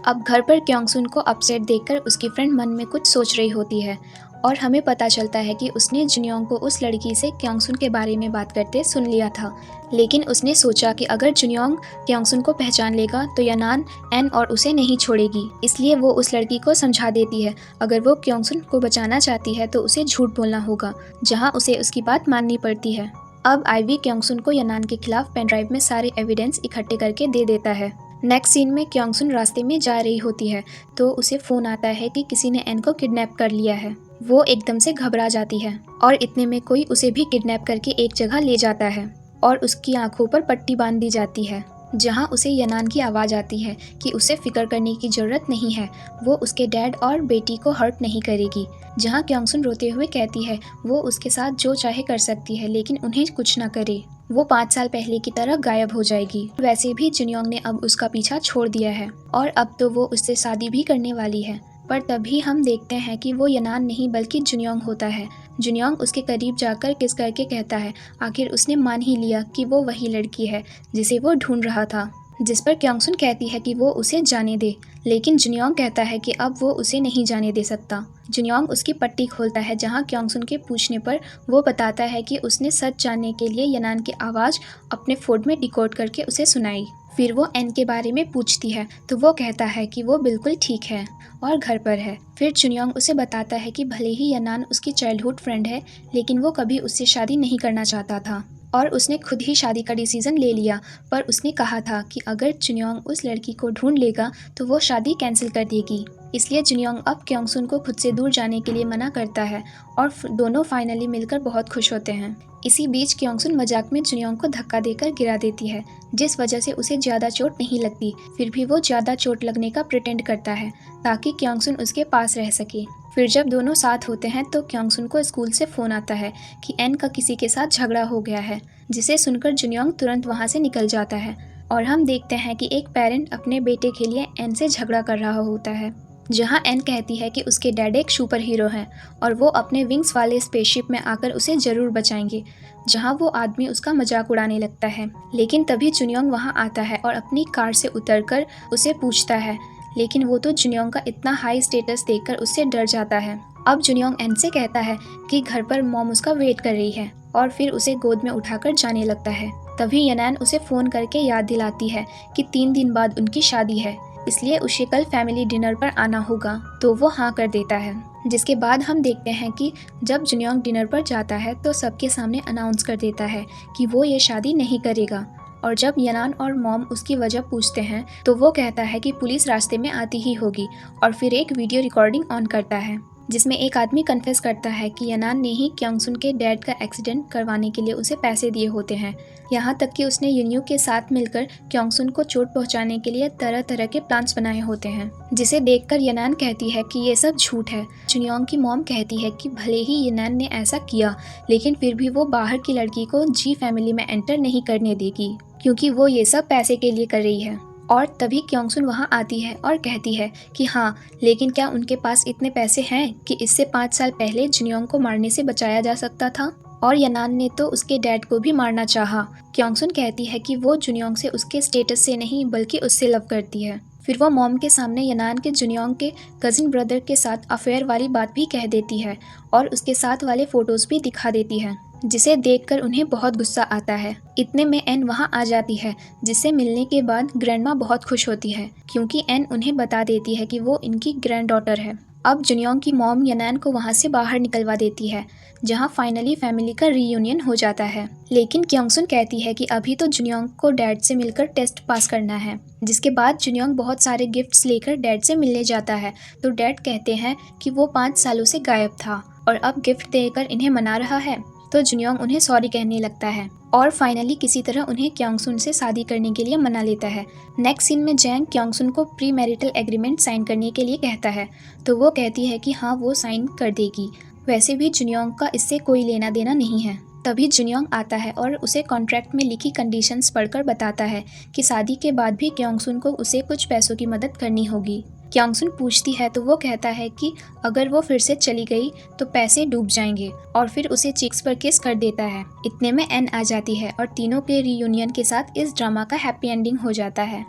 अब घर पर क्योंगसुन को अपसेट देखकर उसकी फ्रेंड मन में कुछ सोच रही होती है और हमें पता चलता है कि उसने जुनियोंग को उस लड़की से क्योंगसुन के बारे में बात करते सुन लिया था। लेकिन उसने सोचा कि अगर जुनियोंग क्योंगसुन को पहचान लेगा तो यनान एन और उसे नहीं छोड़ेगी, इसलिए वो उस लड़की को समझा देती है अगर वो क्योंगसुन को बचाना चाहती है तो उसे झूठ बोलना होगा, जहां उसे उसकी बात माननी पड़ती है। अब आईवी क्योंगसुन को यनान के खिलाफ पेन ड्राइव में सारे एविडेंस इकट्ठे करके दे देता है। नेक्स्ट सीन में क्योंगसुन रास्ते में जा रही होती है तो उसे फोन आता है कि किसी ने एन को किडनैप कर लिया है। वो एकदम से घबरा जाती है और इतने में कोई उसे भी किडनैप करके एक जगह ले जाता है और उसकी आंखों पर पट्टी बांध दी जाती है, जहां उसे यनान की आवाज़ आती है कि उसे फिक्र करने की ज़रूरत नहीं है, वो उसके डैड और बेटी को हर्ट नहीं करेगी। जहां क्योंगसुन रोते हुए कहती है वो उसके साथ जो चाहे कर सकती है, लेकिन उन्हें कुछ ना करे, वो 5 साल पहले की तरह गायब हो जाएगी। वैसे भी जुनियोंग ने अब उसका पीछा छोड़ दिया है और अब तो वो उससे शादी भी करने वाली है। पर तभी हम देखते हैं कि वो यनान नहीं बल्कि जुनियोंग होता है। जुनियोंग उसके करीब जाकर किस करके कहता है आखिर उसने मान ही लिया कि वो वही लड़की है जिसे वो ढूंढ रहा था, जिस पर क्योंगसुन कहती है कि वो उसे जाने दे, लेकिन जुनियोंग कहता है कि अब वो उसे नहीं जाने दे सकता। जुनियोंग उसकी पट्टी खोलता है, जहां क्योंगसुन के पूछने पर वो बताता है कि उसने सच जानने के लिए यनान की आवाज़ अपने फ़ोन में डिकोड करके उसे सुनाई। फिर वो एन के बारे में पूछती है तो वो कहता है कि वो बिल्कुल ठीक है और घर पर है। फिर जुनियोंग उसे बताता है कि भले ही यनान उसकी चाइल्डहुड फ्रेंड है, लेकिन वो कभी उससे शादी नहीं करना चाहता था और उसने खुद ही शादी का डिसीजन ले लिया, पर उसने कहा था कि अगर जुनियोंग उस लड़की को ढूंढ लेगा तो वो शादी कैंसिल कर देगी। इसलिए जुनियोंग अब क्योंगसुन को खुद से दूर जाने के लिए मना करता है और दोनों फाइनली मिलकर बहुत खुश होते हैं। इसी बीच क्योंगसुन मजाक में जुनियोंग को धक्का देकर गिरा देती है, जिस वजह से उसे ज़्यादा चोट नहीं लगती। फिर भी वो ज़्यादा चोट लगने का प्रिटेंड करता है ताकि क्योंगसुन उसके पास रह सके। फिर जब दोनों साथ होते हैं तो क्योंगसुन को स्कूल से फ़ोन आता है कि एन का किसी के साथ झगड़ा हो गया है, जिसे सुनकर जुनियोंग तुरंत वहाँ से निकल जाता है और हम देखते हैं कि एक पेरेंट अपने बेटे के लिए एन से झगड़ा कर रहा होता है, जहां एन कहती है कि उसके डैड एक सुपर हीरो हैं और वो अपने विंग्स वाले स्पेसशिप में आकर उसे ज़रूर बचाएंगे, जहां वो आदमी उसका मजाक उड़ाने लगता है। लेकिन तभी जुनियोंग वहां आता है और अपनी कार से उतरकर उसे पूछता है, लेकिन वो तो जुनियोंग का इतना हाई स्टेटस देखकर उससे डर जाता है। अब जुनियोंग एन से कहता है कि घर पर मॉम उसका वेट कर रही है और फिर उसे गोद में उठाकर जाने लगता है। तभी यनान उसे फ़ोन करके याद दिलाती है कि 3 दिन बाद उनकी शादी है, इसलिए उसे कल फैमिली डिनर पर आना होगा, तो वो हाँ कर देता है। जिसके बाद हम देखते हैं कि जब जुनियोंग डिनर पर जाता है तो सबके सामने अनाउंस कर देता है कि वो ये शादी नहीं करेगा। और जब यनान और मॉम उसकी वजह पूछते हैं तो वो कहता है कि पुलिस रास्ते में आती ही होगी और फिर एक वीडियो रिकॉर्डिंग ऑन करता है जिसमें एक आदमी कन्फेस करता है कि यनान ने ही क्योंगसुन के डैड का एक्सीडेंट करवाने के लिए उसे पैसे दिए होते हैं। यहाँ तक कि उसने यून्यू के साथ मिलकर क्योंगसुन को चोट पहुँचाने के लिए तरह तरह के प्लान्स बनाए होते हैं, जिसे देखकर यनान कहती है कि ये सब झूठ है। जुनियोंग की मॉम कहती है कि भले ही यनान ने ऐसा किया लेकिन फिर भी वो बाहर की लड़की को जी फैमिली में एंटर नहीं करने देगी क्योंकि वो ये सब पैसे के लिए कर रही है। और तभी क्योंगसुन वहाँ आती है और कहती है कि हाँ, लेकिन क्या उनके पास इतने पैसे हैं कि इससे 5 साल पहले जुनियोंग को मारने से बचाया जा सकता था? और यनान ने तो उसके डैड को भी मारना चाहा। क्योंगसुन कहती है कि वो जुनियोंग से उसके स्टेटस से नहीं बल्कि उससे लव करती है। फिर वो मॉम के सामने यनान के जुनियोंग के कजिन ब्रदर के साथ अफेयर वाली बात भी कह देती है और उसके साथ वाले फोटोज भी दिखा देती है, जिसे देखकर उन्हें बहुत गुस्सा आता है। इतने में एन वहां आ जाती है, जिससे मिलने के बाद ग्रैंडमा बहुत खुश होती है क्योंकि एन उन्हें बता देती है कि वो इनकी ग्रैंड डॉटर है। अब जुनियोंग की मॉम यनान को वहां से बाहर निकलवा देती है, जहां फाइनली फैमिली का रीयूनियन हो जाता है। लेकिन क्योंगसुन कहती है कि अभी तो जुनियोंग को डैड से मिलकर टेस्ट पास करना है, जिसके बाद जुनियोंग बहुत सारे गिफ्ट्स लेकर डैड से मिलने जाता है तो डैड कहते हैं कि वो 5 सालों से गायब था और अब गिफ्ट देकर इन्हें मना रहा है। तो जुनियोंग उन्हें सॉरी कहने लगता है और फाइनली किसी तरह उन्हें क्योंगसुन से शादी करने के लिए मना लेता है। नेक्स्ट सीन में जैंग क्योंगसुन को प्री मैरिटल एग्रीमेंट साइन करने के लिए कहता है तो वो कहती है कि हाँ, वो साइन कर देगी। वैसे भी जुनियोंग का इससे कोई लेना देना नहीं है। तभी जुनियोंग आता है और उसे कॉन्ट्रैक्ट में लिखी कंडीशंस पढ़कर बताता है कि शादी के बाद भी क्योंगसुन को उसे कुछ पैसों की मदद करनी होगी। क्योंगसुन पूछती है तो वो कहता है कि अगर वो फिर से चली गई तो पैसे डूब जाएंगे और फिर उसे चीक्स पर किस कर देता है। इतने में एन आ जाती है और तीनों के रीयूनियन के साथ इस ड्रामा का हैप्पी एंडिंग हो जाता है।